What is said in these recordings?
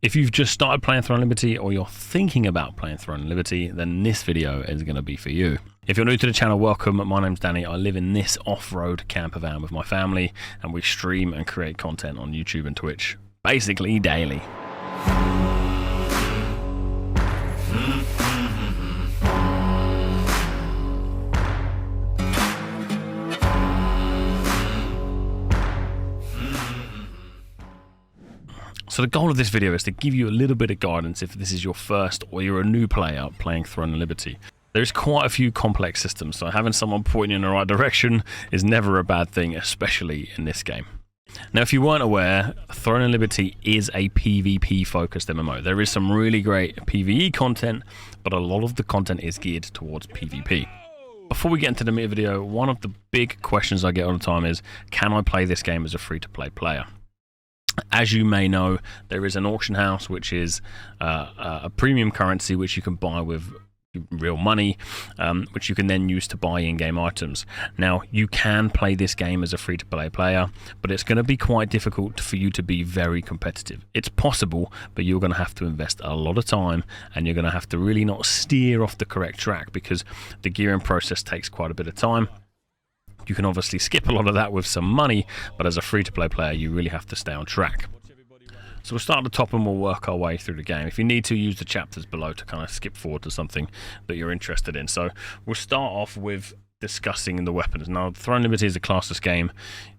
If you've just started playing Throne of Liberty or you're thinking about playing Throne of Liberty, then this video is going to be for you. If you're new to the channel, welcome. My name's Danny. I live in this off-road camper van with my family, and we stream and create content on YouTube and Twitch, basically daily. So the goal of this video is to give you a little bit of guidance if this is your first or you're a new player playing Throne of Liberty. There's quite a few complex systems, so having someone pointing you in the right direction is never a bad thing, especially in this game. Now, if you weren't aware, Throne of Liberty is a PvP-focused MMO. There is some really great PvE content, but a lot of the content is geared towards PvP. Before we get into the meat of the video, one of the big questions I get all the time is, can I play this game as a free-to-play player? As you may know, there is an auction house, which is a premium currency which you can buy with real money, which you can then use to buy in-game items. Now, you can play this game as a free-to-play player, but it's going to be quite difficult for you to be very competitive. It's possible, but you're going to have to invest a lot of time, and you're going to have to really not steer off the correct track, because the gearing process takes quite a bit of time. You can obviously skip a lot of that with some money, but as a free-to-play player, you really have to stay on track. So we'll start at the top and we'll work our way through the game. If you need to, use the chapters below to kind of skip forward to something that you're interested in. So we'll start off with discussing the weapons. Now, Throne of Liberty is a classless game.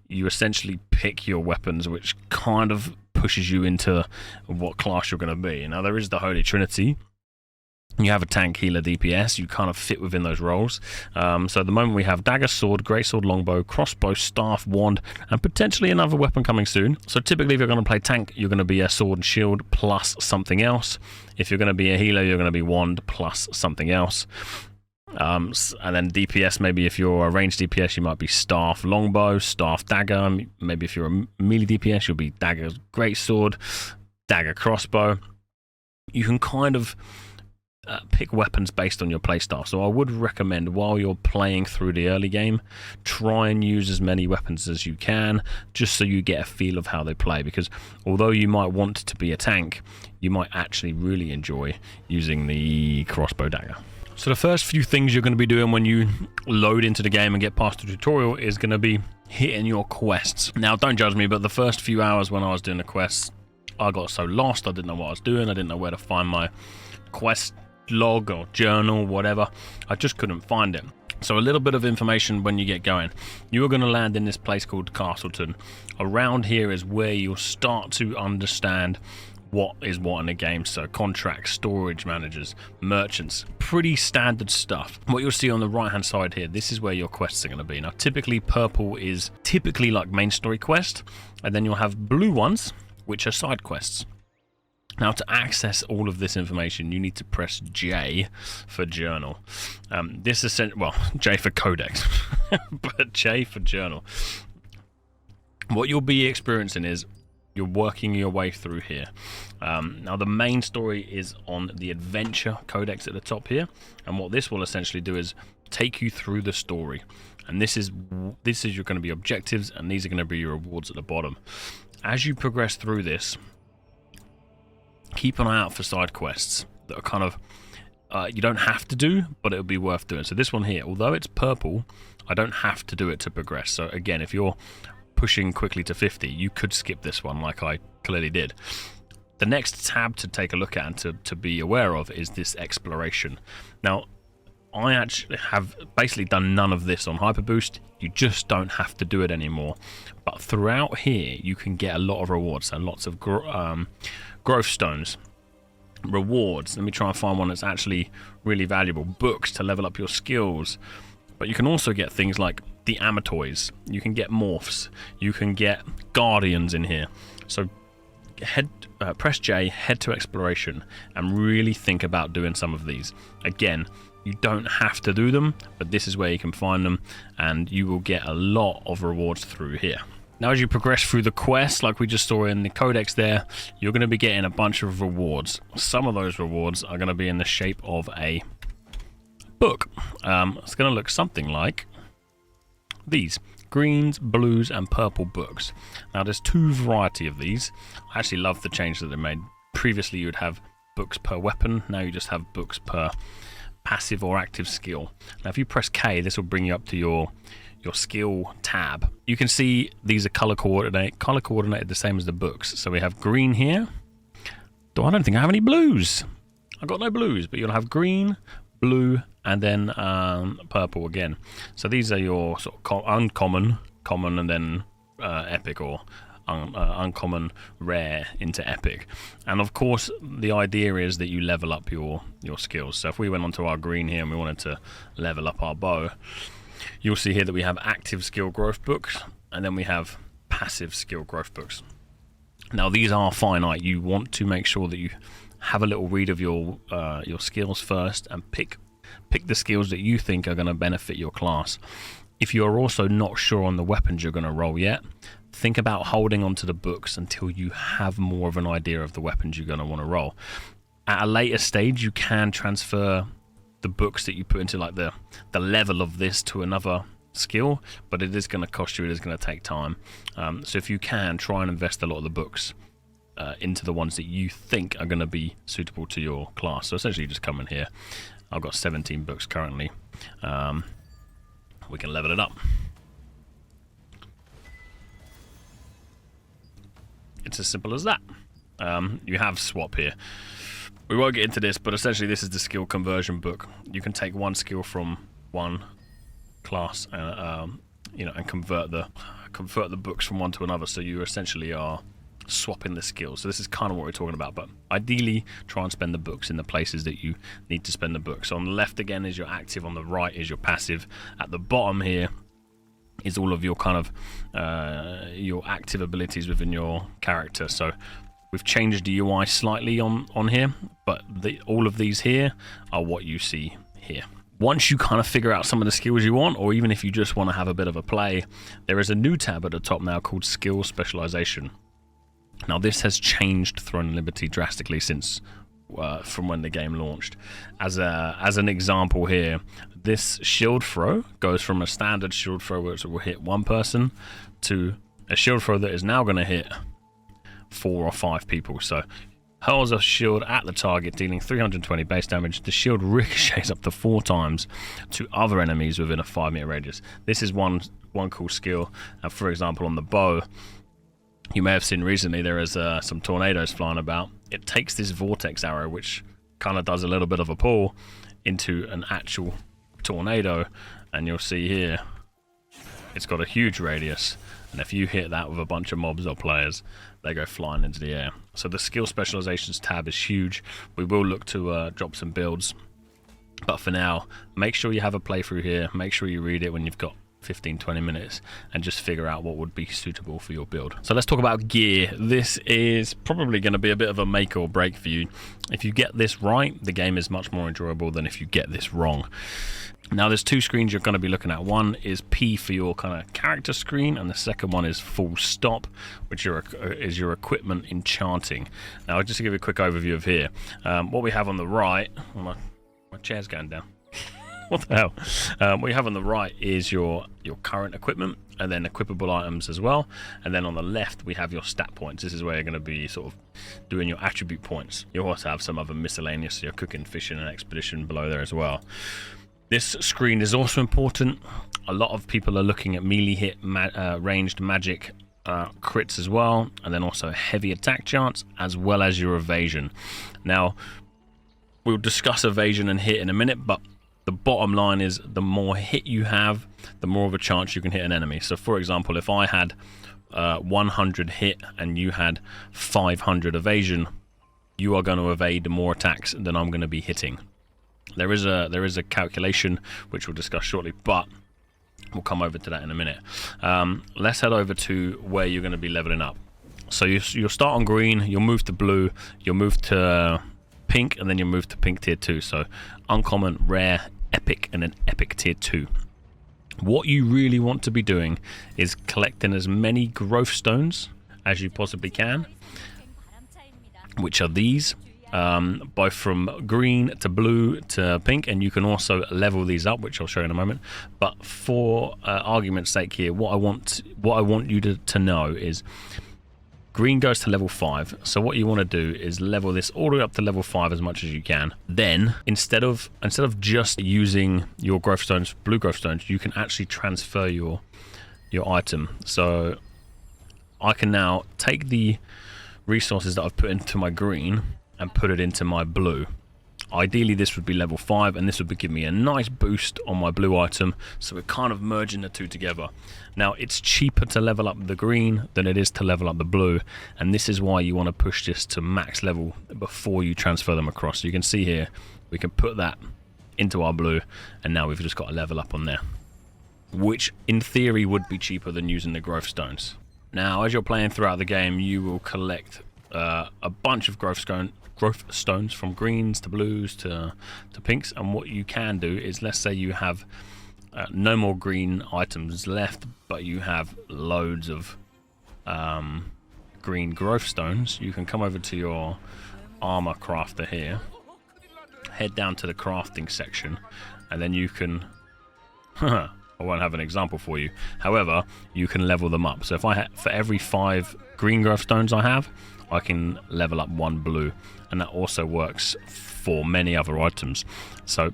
You essentially pick your weapons, which kind of pushes you into what class you're going to be. Now, there is the Holy Trinity. You have a tank, healer, DPS. You kind of fit within those roles. So at the moment we have dagger, sword, greatsword, longbow, crossbow, staff, wand, and potentially another weapon coming soon. So typically if you're going to play tank, you're going to be a sword and shield plus something else. If you're going to be a healer, you're going to be wand plus something else. And then DPS, maybe if you're a ranged DPS, you might be staff, longbow, staff, dagger. Maybe if you're a melee DPS, you'll be dagger, greatsword, dagger, crossbow. You can kind of pick weapons based on your playstyle. So I would recommend, while you're playing through the early game, try and use as many weapons as you can, just so you get a feel of how they play, because although you might want to be a tank, you might actually really enjoy using the crossbow dagger. So the first few things you're going to be doing when you load into the game and get past the tutorial is going to be hitting your quests. Now, don't judge me, but the first few hours when I was doing the quests, I got so lost, I didn't know what I was doing, I didn't know where to find my quest log or journal, whatever. I just couldn't find it. So a little bit of information when you get going. You are going to land in this place called Castleton. Around here is where you'll start to understand what is what in the game. So contracts, storage managers, merchants, pretty standard stuff. What you'll see on the right hand side here, this is where your quests are going to be. Now typically purple is typically like main story quest, and then you'll have blue ones which are side quests. Now, to access all of this information, you need to press J for journal. This is, well, J for codex, but J for journal. What you'll be experiencing is you're working your way through here. Now, the main story is on the adventure codex at the top here, and what this will essentially do is take you through the story. And this is your going to be objectives, and these are going to be your rewards at the bottom. As you progress through this, keep an eye out for side quests that are kind of you don't have to do, but it'll be worth doing. So this one here, although it's purple, I don't have to do it to progress. So again, if you're pushing quickly to 50, you could skip this one like I clearly did. The next tab to take a look at and to be aware of is this exploration. Now, I actually have basically done none of this on Hyperboost. You just don't have to do it anymore. But throughout here, you can get a lot of rewards and lots of growth stones, rewards. Let me try and find one that's actually really valuable. Books to level up your skills. But you can also get things like the Amitois. You can get morphs. You can get guardians in here. So press J, head to exploration, and really think about doing some of these. Again, you don't have to do them, but this is where you can find them, and you will get a lot of rewards through here. Now, as you progress through the quest, like we just saw in the codex there, you're going to be getting a bunch of rewards. Some of those rewards are going to be in the shape of a book. It's going to look something like these. Greens, blues, and purple books. Now, there's two variety of these. I actually love the change that they made Previously you would have books per weapon, now you just have books per passive or active skill. Now if you press K, this will bring you up to your skill tab. You can see these are color coordinated the same as the books. So we have green here. I don't think I have any blues. I got no blues, but you'll have green, blue, and then purple again. So these are your sort of uncommon, common, and then epic, or uncommon, rare into epic. And of course the idea is that you level up your skills. So if we went onto our green here and we wanted to level up our bow, you'll see here that we have active skill growth books, and then we have passive skill growth books. Now these are finite. You want to make sure that you have a little read of your skills first and pick the skills that you think are going to benefit your class. If you're also not sure on the weapons you're going to roll yet, think about holding onto the books until you have more of an idea of the weapons you're going to want to roll. At a later stage, you can transfer the books that you put into like the level of this to another skill, but it is going to cost you, it is going to take time. So if you can, try and invest a lot of the books into the ones that you think are going to be suitable to your class. So essentially you just come in here. I've got 17 books currently. We can level it up. It's as simple as that. You have swap here. We won't get into this, but essentially this is the skill conversion book. You can take one skill from one class and and convert the books from one to another, so you essentially are swapping the skills. So this is kind of what we're talking about, but ideally try and spend the books in the places that you need to spend the books. So on the left again is your active, on the right is your passive. At the bottom here is all of your kind of your active abilities within your character. So we've changed the UI slightly on here, but all of these here are what you see here. Once you kind of figure out some of the skills you want, or even if you just want to have a bit of a play, there is a new tab at the top now called Skill Specialization. Now this has changed Throne and Liberty drastically since from when the game launched. As an example here, this shield throw goes from a standard shield throw which will hit one person to a shield throw that is now going to hit 4 or 5 people. So hurls a shield at the target, dealing 320 base damage. The shield ricochets up to 4 times to other enemies within a 5-meter radius. This is one cool skill. And for example, on the bow, you may have seen recently there is some tornadoes flying about. It takes this vortex arrow, which kind of does a little bit of a pull, into an actual tornado, and you'll see here it's got a huge radius. And if you hit that with a bunch of mobs or players, they go flying into the air. So the skill specializations tab is huge. We will look to drop some builds, but for now, make sure you have a playthrough here. Make sure you read it when you've got 15-20 minutes and just figure out what would be suitable for your build. So let's talk about gear. This is probably going to be a bit of a make or break for you. If you get this right, the game is much more enjoyable than if you get this wrong. Now there's 2 screens you're going to be looking at. One is P for your kind of character screen, and the second one is full stop, which is your equipment enchanting. Now just to give you a quick overview of here, what we have on the right, my chair's going down. What the hell? What you have on the right is your current equipment, and then equipable items as well. And then on the left we have your stat points. This is where you're going to be sort of doing your attribute points. You also have some other miscellaneous, so your cooking, fishing, and expedition below there as well. This screen is also important. A lot of people are looking at melee hit, ranged magic crits as well, and then also heavy attack chance, as well as your evasion. Now, we'll discuss evasion and hit in a minute, but the bottom line is the more hit you have, the more of a chance you can hit an enemy. So for example, if I had 100 hit and you had 500 evasion, you are going to evade more attacks than I'm going to be hitting. There is a calculation which we'll discuss shortly, but we'll come over to that in a minute. Let's head over to where you're going to be leveling up. So you'll start on green, you'll move to blue, you'll move to pink, and then you'll move to pink tier 2. So uncommon, rare, epic, and then epic tier 2. What you really want to be doing is collecting as many growth stones as you possibly can, which are these. Both from green to blue to pink, and you can also level these up, which I'll show you in a moment. But for argument's sake here, what I want you to know is Green goes to level 5, so what you want to do is level this all the way up to level 5 as much as you can. Then, instead of just using your growth stones, blue growth stones, you can actually transfer your item. So I can now take the resources that I've put into my green and put it into my blue. Ideally this would be level 5, and this would give me a nice boost on my blue item, so we're kind of merging the two together. Now it's cheaper to level up the green than it is to level up the blue, and this is why you want to push this to max level before you transfer them across. So you can see here we can put that into our blue, and now we've just got a level up on there, which in theory would be cheaper than using the growth stones. Now as you're playing throughout the game, you will collect a bunch of growth stones from greens to blues to pinks, and what you can do is, let's say you have no more green items left, but you have loads of green growth stones. You can come over to your armor crafter here, head down to the crafting section, and then you can I won't have an example for you, however you can level them up. So if for every 5 green growth stones I have, I can level up 1 blue, and that also works for many other items. So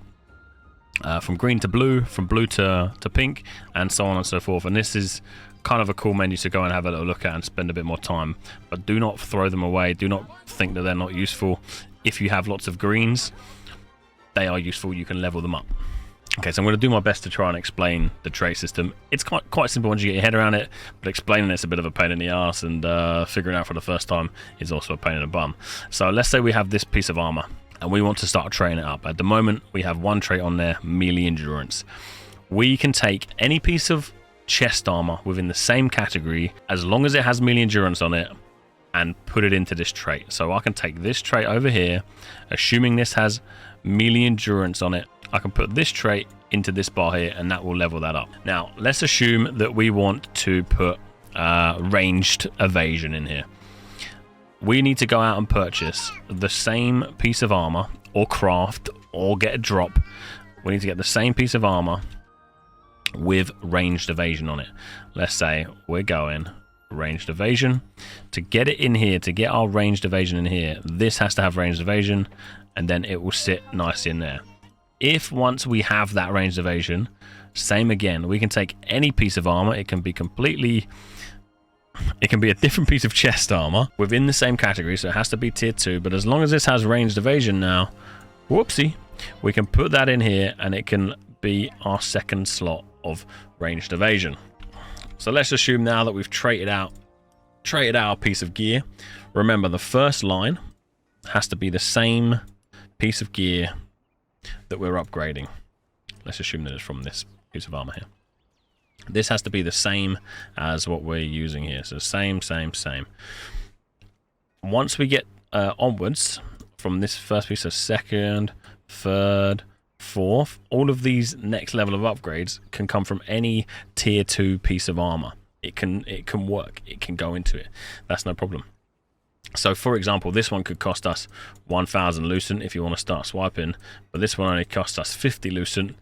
from green to blue, from blue to pink, and so on and so forth. And this is kind of a cool menu to go and have a little look at and spend a bit more time, but do not throw them away. Do not think that they're not useful. If you have lots of greens, they are useful. You can level them up. Okay, so I'm going to do my best to try and explain the trait system. It's quite simple once you get your head around it, but explaining it's a bit of a pain in the ass, and figuring out for the first time is also a pain in the bum. So let's say we have this piece of armor, and we want to start training it up. At the moment, we have one trait on there, melee endurance. We can take any piece of chest armor within the same category, as long as it has melee endurance on it, and put it into this trait. So I can take this trait over here, assuming this has melee endurance on it, I can put this trait into this bar here, and that will level that up. Now, let's assume that we want to put ranged evasion in here. We need to go out and purchase the same piece of armor, or craft, or get a drop. We need to get the same piece of armor with ranged evasion on it. Let's say we're going ranged evasion. To get it in here, to get our ranged evasion in here, this has to have ranged evasion, and then it will sit nicely in there. If once we have that ranged evasion, same again, we can take any piece of armor. It can be a different piece of chest armor within the same category, so it has to be tier 2, but as long as this has ranged evasion now, whoopsie, we can put that in here, and it can be our second slot of ranged evasion. So let's assume now that we've traded out a piece of gear. Remember, the first line has to be the same piece of gear that we're upgrading. Let's assume that it's from this piece of armor here. This has to be the same as what we're using here. So same. Once we get onwards from this first piece, of second, third, fourth, all of these next level of upgrades can come from any tier 2 piece of armor. It can work. It can go into it. That's no problem. So for example, this one could cost us 1,000 lucent if you want to start swiping, but this one only costs us 50 lucent.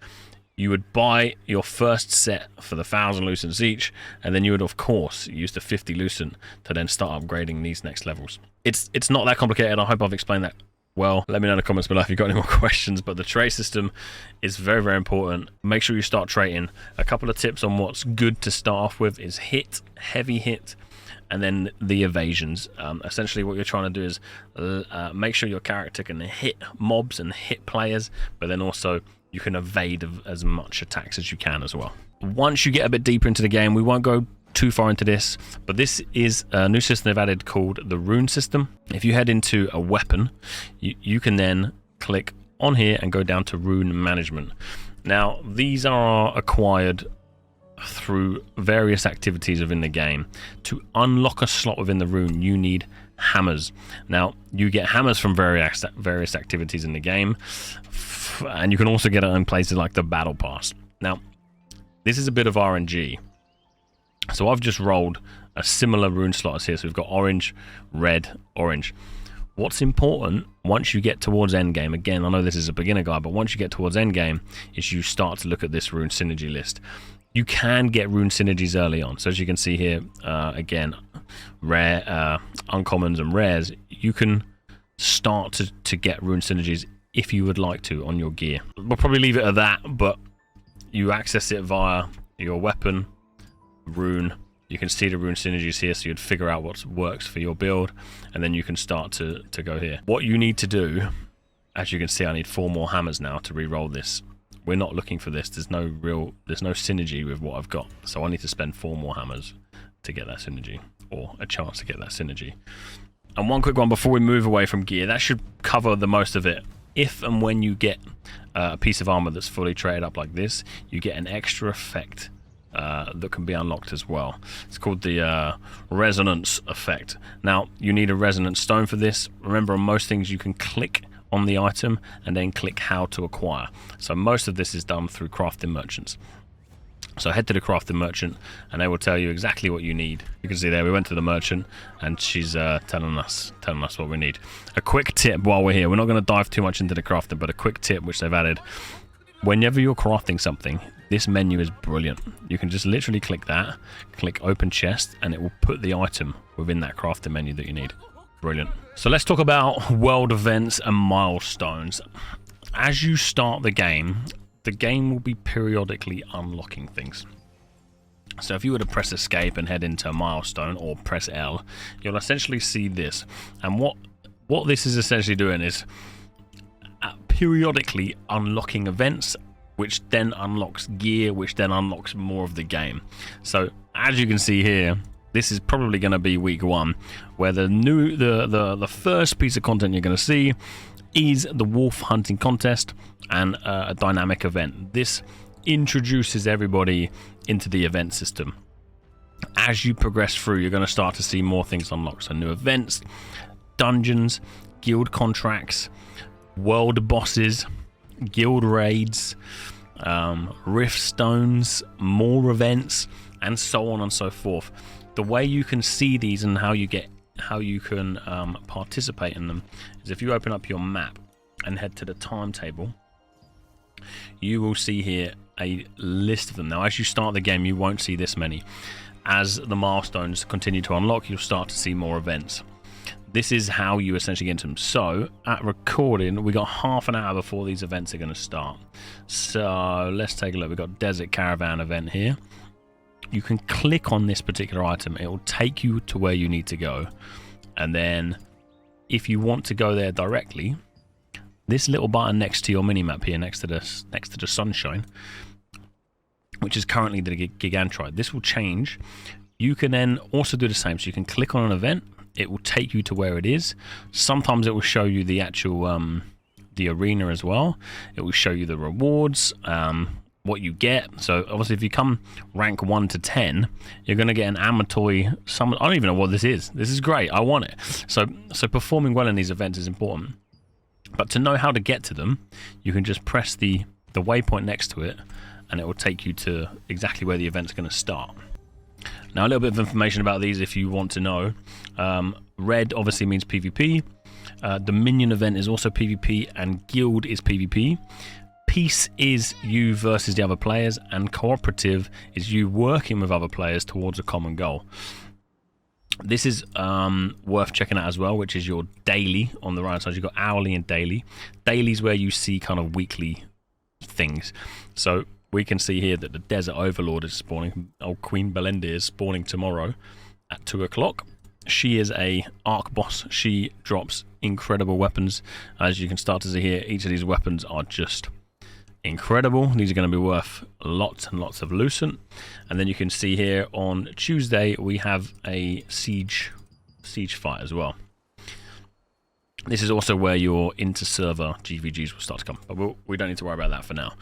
You would buy your first set for the 1,000 lucents each, and then you would of course use the 50 lucent to then start upgrading these next levels. It's not that complicated. I hope I've explained that well. Let me know in the comments below if you've got any more questions, but the trait system is very, very important. Make sure you start trading. A couple of tips on what's good to start off with is hit, heavy hit, and then the evasions. Essentially what you're trying to do is make sure your character can hit mobs and hit players, but then also you can evade as much attacks as you can as well. Once you get a bit deeper into the game, we won't go too far into this, but this is a new system they've added called the rune system. If you head into a weapon, you can then click on here and go down to rune management. Now these are acquired through various activities within the game. To unlock a slot within the rune, you need hammers. Now you get hammers from various activities in the game, and you can also get it in places like the battle pass. Now this is a bit of RNG, so I've just rolled a similar rune slot as here. So we've got orange, red, orange. What's important once you get towards endgame, again I know this is a beginner guide, but once you get towards endgame, is you start to look at this rune synergy list. You can get rune synergies early on. So as you can see here, again, rare, uncommons and rares, you can start to get rune synergies if you would like to on your gear. We'll probably leave it at that, but you access it via your weapon, rune. You can see the rune synergies here, so you'd figure out what works for your build, and then you can start to go here. What you need to do, as you can see, I need 4 more hammers now to re-roll this. We're not looking for this. There's no synergy with what I've got, so I need to spend 4 more hammers to get that synergy, or a chance to get that synergy. And one quick one before we move away from gear, that should cover the most of it. If and when you get a piece of armor that's fully traded up like this, you get an extra effect that can be unlocked as well. It's called the resonance effect. Now, you need a resonance stone for this. Remember, on most things you can click on the item and then click how to acquire. So most of this is done through crafting merchants. So head to the crafting merchant and they will tell you exactly what you need. You can see there we went to the merchant and she's telling us what we need. A quick tip while we're here, we're not going to dive too much into the crafting, but a quick tip which they've added: whenever you're crafting something, this menu is brilliant. You can just literally click that, click open chest, and it will put the item within that crafting menu that you need. Brilliant. So let's talk about world events and milestones. As you start the game will be periodically unlocking things. So if you were to press escape and head into a milestone, or press L, you'll essentially see this. And what this is essentially doing is periodically unlocking events, which then unlocks gear, which then unlocks more of the game. So as you can see here, this is probably going to be week 1, where the first piece of content you're going to see is the wolf hunting contest and a dynamic event. This introduces everybody into the event system. As you progress through, you're going to start to see more things unlocked. So new events, dungeons, guild contracts, world bosses, guild raids, rift stones, more events, and so on and so forth. The way you can see these and how you can participate in them is if you open up your map and head to the timetable, you will see here a list of them. Now, as you start the game, you won't see this many. As the milestones continue to unlock, you'll start to see more events. This is how you essentially get into them. So at recording, we got half an hour before these events are going to start. So let's take a look. We've got Desert Caravan event here. You can click on this particular item. It will take you to where you need to go. And then if you want to go there directly, this little button next to your minimap here, next to the sunshine, which is currently the Gigantride, this will change. You can then also do the same. So you can click on an event. It will take you to where it is. Sometimes it will show you the actual the arena as well. It will show you the rewards, what you get. So obviously if you come rank 1 to 10, you're going to get an Amitoi. I don't even know what this is. This is great. I want it. So performing well in these events is important. But to know how to get to them, you can just press the waypoint next to it, and it will take you to exactly where the event's going to start. Now, a little bit of information about these if you want to know. Red obviously means PvP. Dominion event is also PvP, and Guild is PvP. Peace is you versus the other players, and Cooperative is you working with other players towards a common goal. This is worth checking out as well, which is your daily on the right side. You've got hourly and daily. Daily is where you see kind of weekly things. So we can see here that the Desert Overlord is spawning. Old Queen Belinda is spawning tomorrow at 2 o'clock. She is a arc boss. She drops incredible weapons. As you can start to see here, each of these weapons are just incredible. These are going to be worth lots and lots of lucent. And then you can see here on Tuesday we have a siege fight as well. This is also where your inter-server GVGs will start to come, but we don't need to worry about that for now.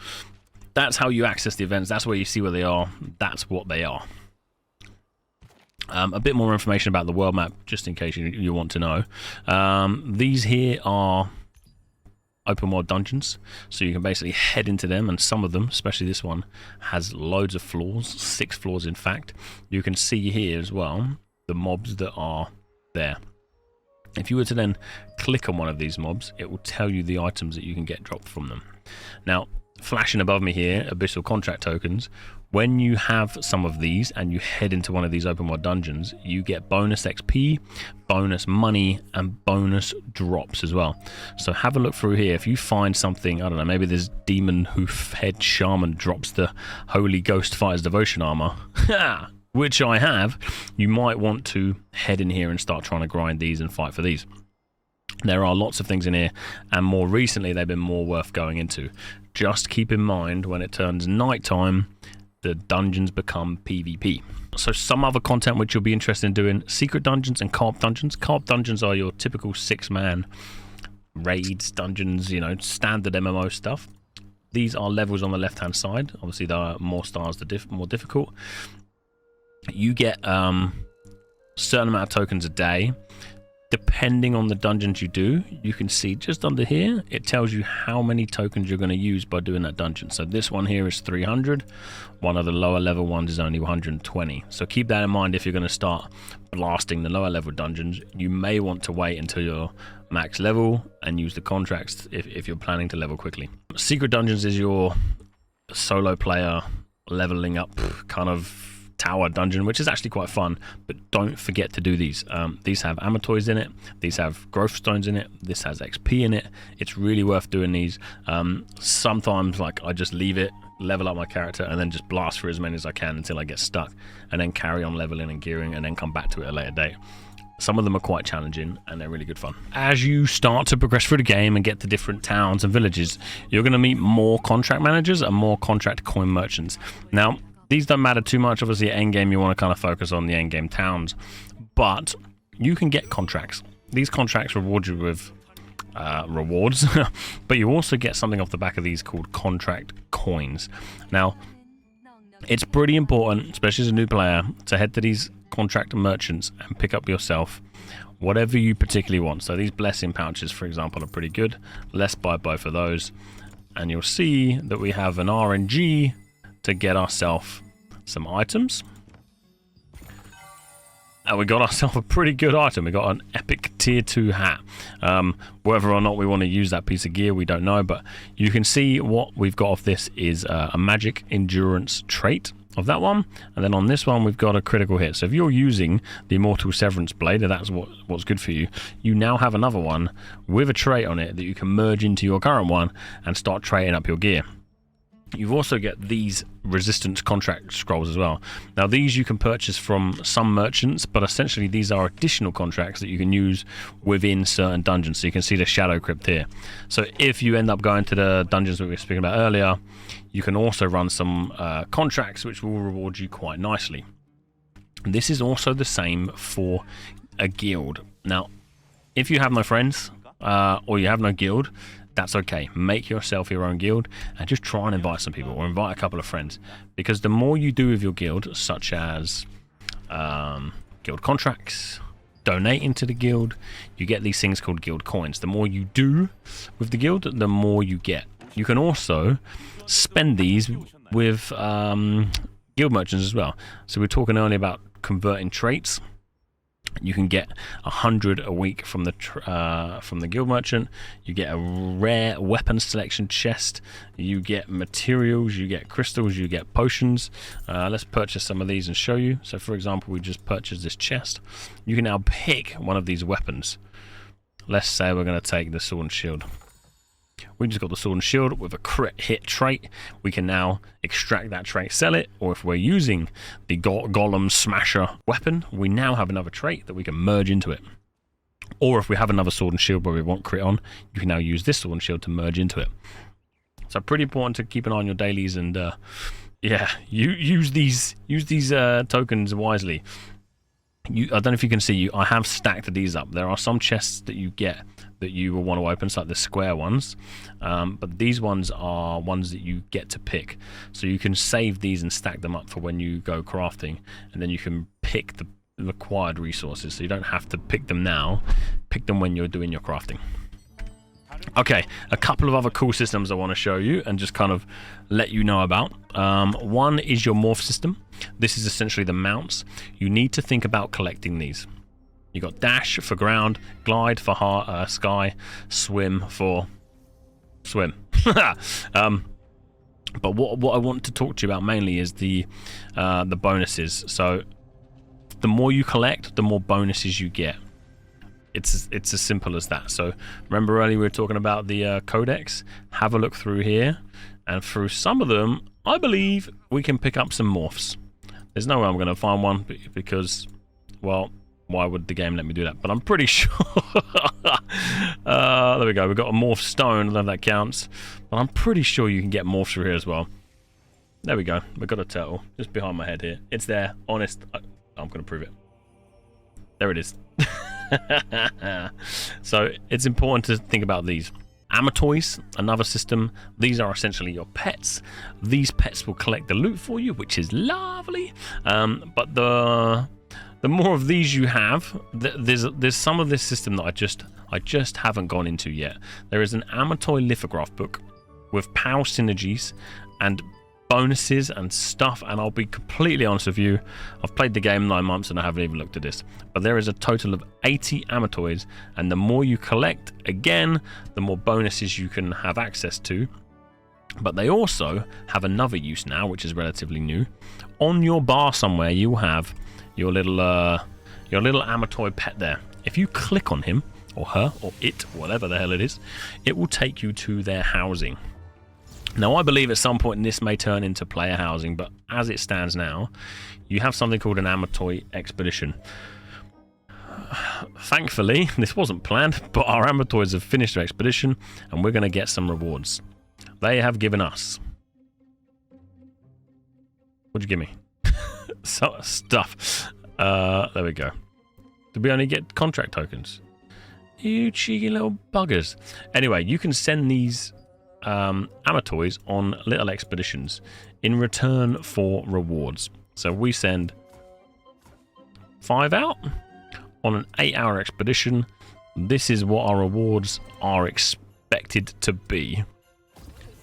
That's how you access the events. That's where you see where they are. That's what they are. A bit more information about the world map, just in case you want to know. These here are open world dungeons, so you can basically head into them, and some of them, especially this one, has loads of floors, 6 floors in fact. You can see here as well the mobs that are there. If you were to then click on one of these mobs, it will tell you the items that you can get dropped from them. Now, flashing above me here, Abyssal Contract tokens. When you have some of these and you head into one of these open world dungeons, you get bonus XP, bonus money, and bonus drops as well. So have a look through here. If you find something, I don't know, maybe this demon hoof head shaman drops the Holy Ghost Fighter's Devotion armor, which I have, you might want to head in here and start trying to grind these and fight for these. There are lots of things in here, and more recently they've been more worth going into. Just keep in mind, when it turns nighttime, the dungeons become PvP. So some other content which you'll be interested in doing: secret dungeons and co-op dungeons. Co-op dungeons are your typical 6-man raids, dungeons, you know, standard MMO stuff. These are levels on the left-hand side. Obviously, there are more stars, the more difficult. You get certain amount of tokens a day. Depending on the dungeons you do, you can see just under here, it tells you how many tokens you're going to use by doing that dungeon. So this one here is 300. One of the lower level ones is only 120. So keep that in mind if you're going to start blasting the lower level dungeons. You may want to wait until you're max level and use the contracts if you're planning to level quickly. Secret dungeons is your solo player leveling up kind of tower dungeon, which is actually quite fun, but don't forget to do these. These have Amitois in it, these have growth stones in it, this has XP in it. It's really worth doing these. Sometimes, like, I just leave it, level up my character, and then just blast through as many as I can until I get stuck, and then carry on leveling and gearing, and then come back to it at a later date. Some of them are quite challenging, and they're really good fun. As you start to progress through the game and get to different towns and villages, you're going to meet more contract managers and more contract coin merchants. Now, these don't matter too much. Obviously, at endgame, you want to kind of focus on the endgame towns, but you can get contracts. These contracts reward you with rewards, but you also get something off the back of these called contract coins. Now, it's pretty important, especially as a new player, to head to these contract merchants and pick up yourself whatever you particularly want. So these blessing pouches, for example, are pretty good. Let's buy both of those, and you'll see that we have an RNG to get ourselves some items. And we got ourselves a pretty good item. We got an epic tier 2 hat. Whether or not we want to use that piece of gear, we don't know, but you can see what we've got off this is a magic endurance trait of that one, and then on this one we've got a critical hit. So if you're using the Immortal Severance Blade, and that's what's good for you, you now have another one with a trait on it that you can merge into your current one and start trading up your gear. You've also get these resistance contract scrolls as well. Now these you can purchase from some merchants, but essentially these are additional contracts that you can use within certain dungeons. So you can see the Shadow Crypt here. So if you end up going to the dungeons that we were speaking about earlier, you can also run some contracts which will reward you quite nicely. This is also the same for a guild. Now, if you have no friends or you have no guild, that's okay. Make yourself your own guild and just try and invite some people or invite a couple of friends, because the more you do with your guild, such as guild contracts, donating to the guild, you get these things called guild coins. The more you do with the guild, the more you get. You can also spend these with guild merchants as well. So we were talking earlier about converting traits. You can get 100 a week from the guild merchant. You get a rare weapon selection chest. You get materials. You get crystals. You get potions. Let's purchase some of these and show you. So, for example, we just purchased this chest. You can now pick one of these weapons. Let's say we're going to take the sword and shield. We just got the sword and shield with a crit hit trait. We can now extract that trait, sell it, or if we're using the Golem Smasher weapon, we now have another trait that we can merge into it. Or if we have another sword and shield where we want crit on, you can now use this sword and shield to merge into it. So pretty important to keep an eye on your dailies and yeah, use these tokens wisely. I don't know if you can see, I have stacked these up. There are some chests that you get that you will want to open, like the square ones, but these ones are ones that you get to pick. So you can save these and stack them up for when you go crafting, and then you can pick the required resources. So you don't have to pick them now, pick them when you're doing your crafting. Okay, a couple of other cool systems I want to show you and just kind of let you know about. One is your morph system. This is essentially the mounts. You need to think about collecting these. You got dash for ground, glide for sky, swim for swim. But what I want to talk to you about mainly is the bonuses. So the more you collect, the more bonuses you get. It's as simple as that. So remember earlier we were talking about the codex? Have a look through here, and through some of them, I believe we can pick up some morphs. There's no way I'm going to find one because, well, why would the game let me do that? But I'm pretty sure. There we go. We've got a morph stone. I don't know if that counts. But I'm pretty sure you can get morphs through here as well. There we go. We've got a turtle just behind my head here. It's there. Honest. I'm going to prove it. There it is. So it's important to think about these. Amitois, another system. These are essentially your pets. These pets will collect the loot for you, which is lovely. But the more of these you have, there's some of this system that I just haven't gone into yet. There is an Amitoi Lithograph book with power synergies and bonuses and stuff, and I'll be completely honest with you, I've played the game 9 months and I haven't even looked at this, but there is a total of 80 Amitois, and the more you collect, again, the more bonuses you can have access to. But they also have another use now, which is relatively new. On your bar somewhere, you will have your little Amitoi pet there. If you click on him or her or it, whatever the hell it is, it will take you to their housing. Now, I believe at some point this may turn into player housing, but as it stands now, you have something called an Amitoi expedition. Thankfully, this wasn't planned, but our Amitois have finished their expedition, and we're going to get some rewards. They have given us... What'd you give me? Stuff. There we go. Did we only get contract tokens? You cheeky little buggers. Anyway, you can send these... Amitois on little expeditions in return for rewards. So we send 5 out on an 8-hour expedition. This is what our rewards are expected to be.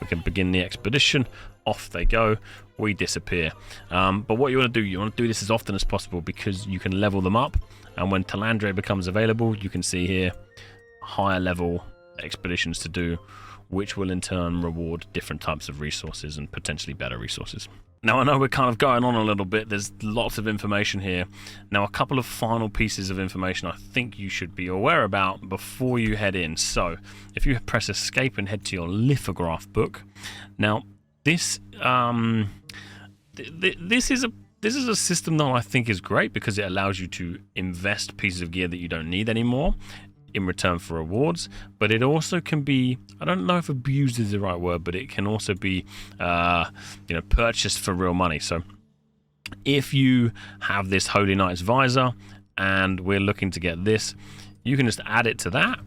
We can begin the expedition. Off they go. We disappear. But what you want to do this as often as possible because you can level them up. And when Talandre becomes available, you can see here higher level expeditions to do, which will in turn reward different types of resources and potentially better resources. Now, I know we're kind of going on a little bit. There's lots of information here. Now, a couple of final pieces of information I think you should be aware about before you head in. So, if you press escape and head to your lithograph book. Now, this is a system that I think is great because it allows you to invest pieces of gear that you don't need anymore in return for rewards, but it also can be, I don't know if abused is the right word, but it can also be purchased for real money. So if you have this Holy Knight's visor and we're looking to get this, you can just add it to that,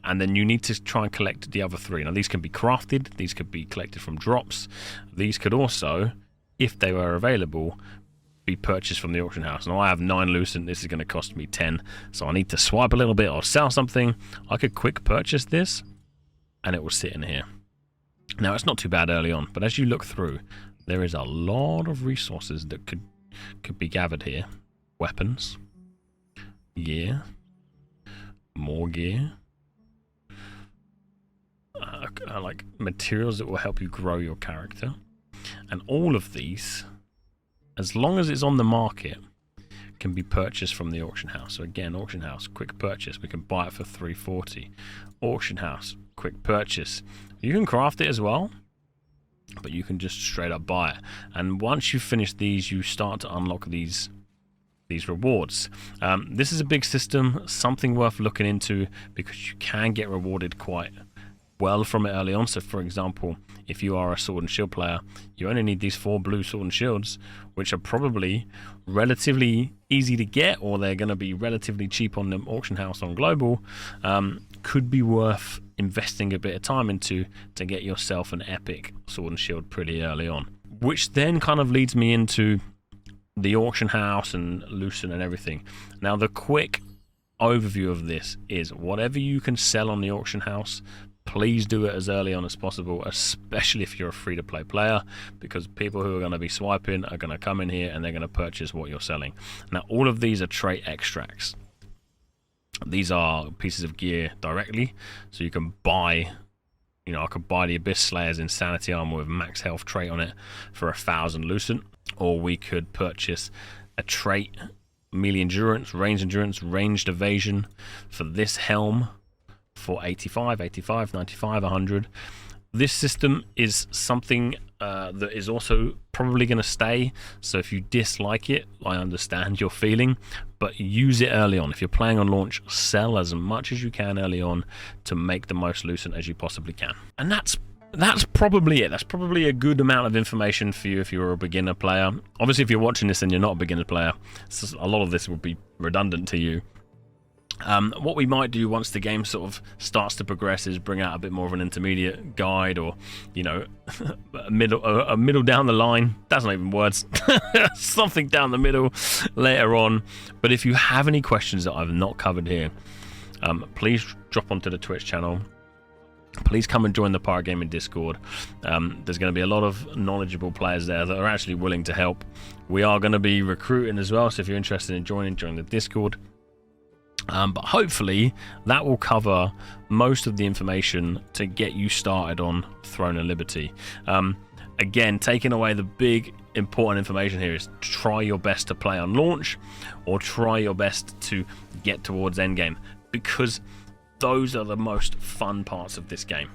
and then you need to try and collect the other 3. Now these can be crafted, these could be collected from drops, these could also, if they were available, be purchased from the auction house. Now I have 9 lucent, this is going to cost me 10, so I need to swipe a little bit or sell something. I could quick purchase this and it will sit in here. Now it's not too bad early on, but as you look through, there is a lot of resources that could be gathered here. Weapons, gear, more gear, like materials that will help you grow your character, and all of these, as long as it's on the market, can be purchased from the auction house. So again, auction house, quick purchase. We can buy it for 340. Auction house, quick purchase. You can craft it as well, but you can just straight up buy it. And once you finish these, you start to unlock these rewards. This is a big system, something worth looking into because you can get rewarded quite well from it early on. So for example, if you are a sword and shield player, you only need these 4 blue sword and shields, which are probably relatively easy to get, or they're going to be relatively cheap on the auction house on global. Could be worth investing a bit of time into to get yourself an epic sword and shield pretty early on, which then kind of leads me into the auction house and Lucent and everything. Now the quick overview of this is whatever you can sell on the auction house, please do it as early on as possible, especially if you're a free-to-play player, because people who are going to be swiping are going to come in here and they're going to purchase what you're selling. Now, all of these are trait extracts. These are pieces of gear directly, so you can buy You know, I could buy the Abyss Slayer's Insanity Armor with max health trait on it for 1,000 Lucent, or we could purchase a trait, melee endurance, ranged evasion for this helm for 85, 85, 95, 100. This system is something that is also probably going to stay, so if you dislike it, I understand your feeling, but use it early on. If you're playing on launch, sell as much as you can early on to make the most Lucent as you possibly can. And that's probably it. That's probably a good amount of information for you if you're a beginner player. Obviously, if you're watching this and you're not a beginner player, a lot of this will be redundant to you. What we might do once the game sort of starts to progress is bring out a bit more of an intermediate guide, or, you know, a middle down the line. That's not even words. Something down the middle later on. But if you have any questions that I've not covered here, please drop onto the Twitch channel. Please come and join the Pirate Gaming Discord. There's going to be a lot of knowledgeable players there that are actually willing to help. We are going to be recruiting as well, so if you're interested in join the Discord. But hopefully that will cover most of the information to get you started on Throne of Liberty. Again, taking away the big important information here is try your best to play on launch, or try your best to get towards endgame, because those are the most fun parts of this game.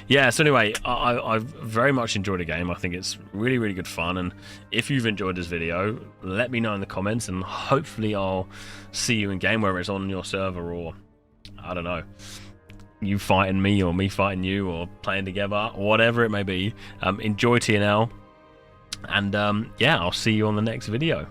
Yeah, so anyway, I've very much enjoyed the game. I think it's really, really good fun, and if you've enjoyed this video, let me know in the comments, and hopefully I'll see you in game, whether it's on your server or, I don't know, you fighting me or me fighting you, or playing together, whatever it may be. Enjoy TNL, and yeah, I'll see you on the next video.